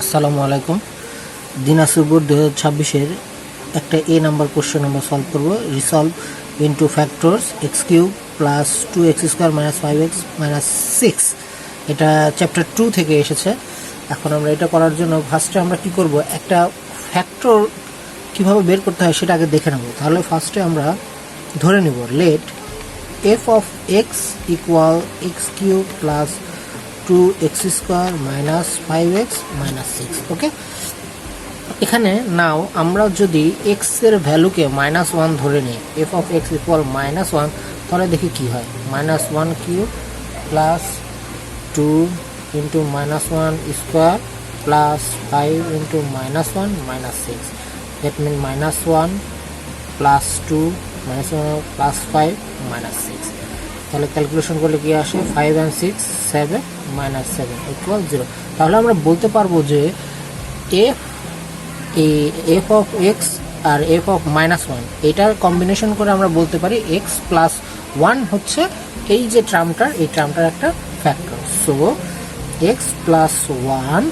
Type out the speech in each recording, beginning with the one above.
আসসালামু আলাইকুম। দিনাজপুর বোর্ড 2026-এর একটা এ নাম্বার কোশ্চেন আমরা সলভ করব। Resolve into factors x cube plus 2x square minus 5x minus 6, এটা চ্যাপ্টার 2 থেকে এসেছে। এখন আমরা এটা করার জন্য ফার্স্টে আমরা কি করব, একটা ফ্যাক্টর কিভাবে বের করতে হয় সেটা আগে দেখে নেব। তাহলে ফার্স্টে আমরা ধরে নেব let f of x equal x cube plus 2x square minus 5x minus 6। Okay, এখানে নাও আমরা যদি x এর ভ্যালুকে -1 ধরে নিই, এফ অফ এক্স ইকুয়াল -1, তাহলে দেখি কি হয়। -1 cube plus 2 into -1 square plus 5 into -1 minus 6, that mean -1 plus 2 -1 plus 5 minus 6। তাহলে ক্যালকুলেশন করলে কি আসে, 5 and 6 7 মাইনাস 7 ইকুয়াল 0। তাহলে আমরা বলতে পারবো যে এফ অফ এক্স আর এফ অফ -1 এটার কম্বিনেশন করে আমরা বলতে পারি এক্স প্লাস 1 হচ্ছে এই যে টার্মটার, এই টার্মটার একটা factor. So x plus 1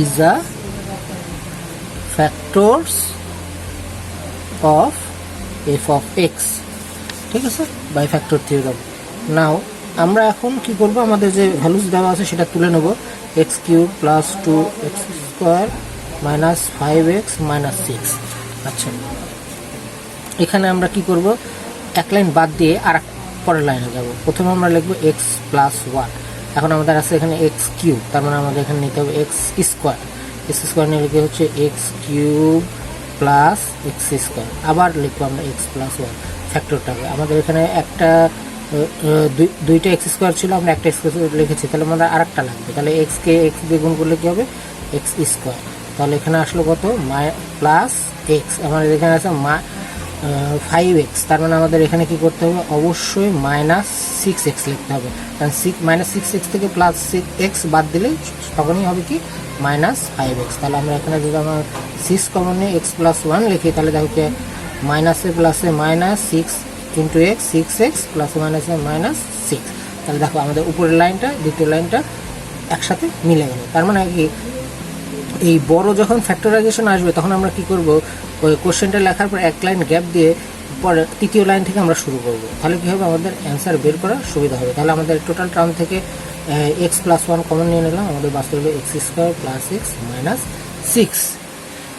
is a factors of F of x. ঠিক আছে, বাই ফ্যাক্টর থিওরাম। নাও আমরা এখন কি করব, আমাদের যে ভ্যালুস দেওয়া আছে সেটা তুলে নেব। X cube plus 2x square minus 5x minus 6। আচ্ছা, এখানে আমরা কি করব, এক লাইন বাদ দিয়ে আর পরের লাইনে যাব। প্রথমে আমরা লিখব এক্স প্লাস 1। এখন আমাদের আছে এখানে এক্স কিউব, তার মানে আমাদের এখানে নিতে হবে এক্স স্কোয়ার। এক্স স্কোয়ার নিয়ে লিখে হচ্ছে x cube plus x square. আবার লিখবো আমরা এক্স প্লাস 1 ফ্যাক্টরটাকে। আমাদের এখানে একটা দুইটা এক্স স্কোয়ার ছিল, আমরা একটা স্কোয়ার লিখেছি, তাহলে আমাদের আর একটা লাগবে। তাহলে এক্সকে এক্স দিয়ে গুণ করলে কী হবে, এক্স স্কোয়ার। তাহলে এখানে আসলো কত, প্লাস এক্স। আমাদের এখানে আছে 5x, তার মানে আমাদের এখানে কি করতে হবে, অবশ্যই -6x লিখতে হবে। কারণ -6x থেকে +6x বাদ দিলে তখনই হবে কি, -5x। তাহলে আমরা এখানে যদি আমরা 6 কমন নিয়ে x প্লাস 1 লিখি, তাহলে দেখো কি মাইনাসে প্লাসে -6 ইন্টু x, 6x প্লাসে মাইনাসে -6। তাহলে দেখো আমাদের উপরের লাইনটা দ্বিতীয় লাইনটা একসাথে মিলে গেল। তার মানে কি, এই বড় যখন ফ্যাক্টরাইজেশন আসবে তখন আমরা কি করব, ওই কোশ্চেনটা লেখার পর এক লাইন গ্যাপ দিয়ে পরে তৃতীয় লাইন থেকে আমরা শুরু করব। তাহলে কি হবে, আমাদের অ্যান্সার বের করার সুবিধা হবে। তাহলে আমাদের টোটাল টার্ম থেকে এক্স প্লাস 1 কমন নিয়ে নিলাম, আমাদের বাস্তবে হবে x square plus x minus 6।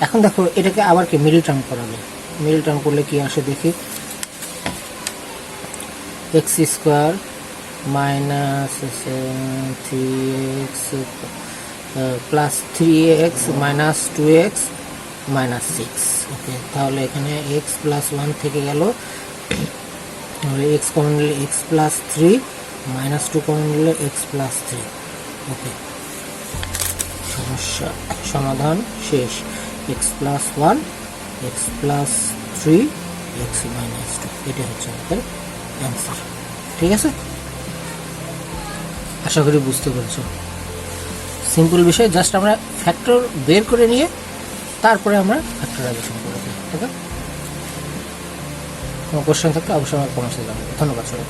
এখন দেখো এটাকে আবার কি মিডল টার্ম করাবে। মিডল টার্ম করলে কি আসে দেখি, x square minus 3x plus 3x minus 2x minus 6। ওকে, তাহলে এখানে x প্লাস 1 থেকে গেল, তাহলে x কমন নিলে x প্লাস 3 মাইনাস 2 কমন নিলে x প্লাস 3। ওকে, সমস্যা সমাধান শেষ। x plus 1 x plus 3 x minus 2, এটা হচ্ছে আমাদের অ্যান্সার। ঠিক আছে, আশা করি বুঝতে পেরেছো। সিম্পল বিষয়, জাস্ট আমরা ফ্যাক্টর বের করে নিয়ে তারপরে আমরা ফ্যাক্টরাইজেশন করে দিই। ঠিক আছে, কোনো কোশ্চেন থাকলে অবশ্যই আমার কমেন্টসে জানাবো। ধন্যবাদ সবাই।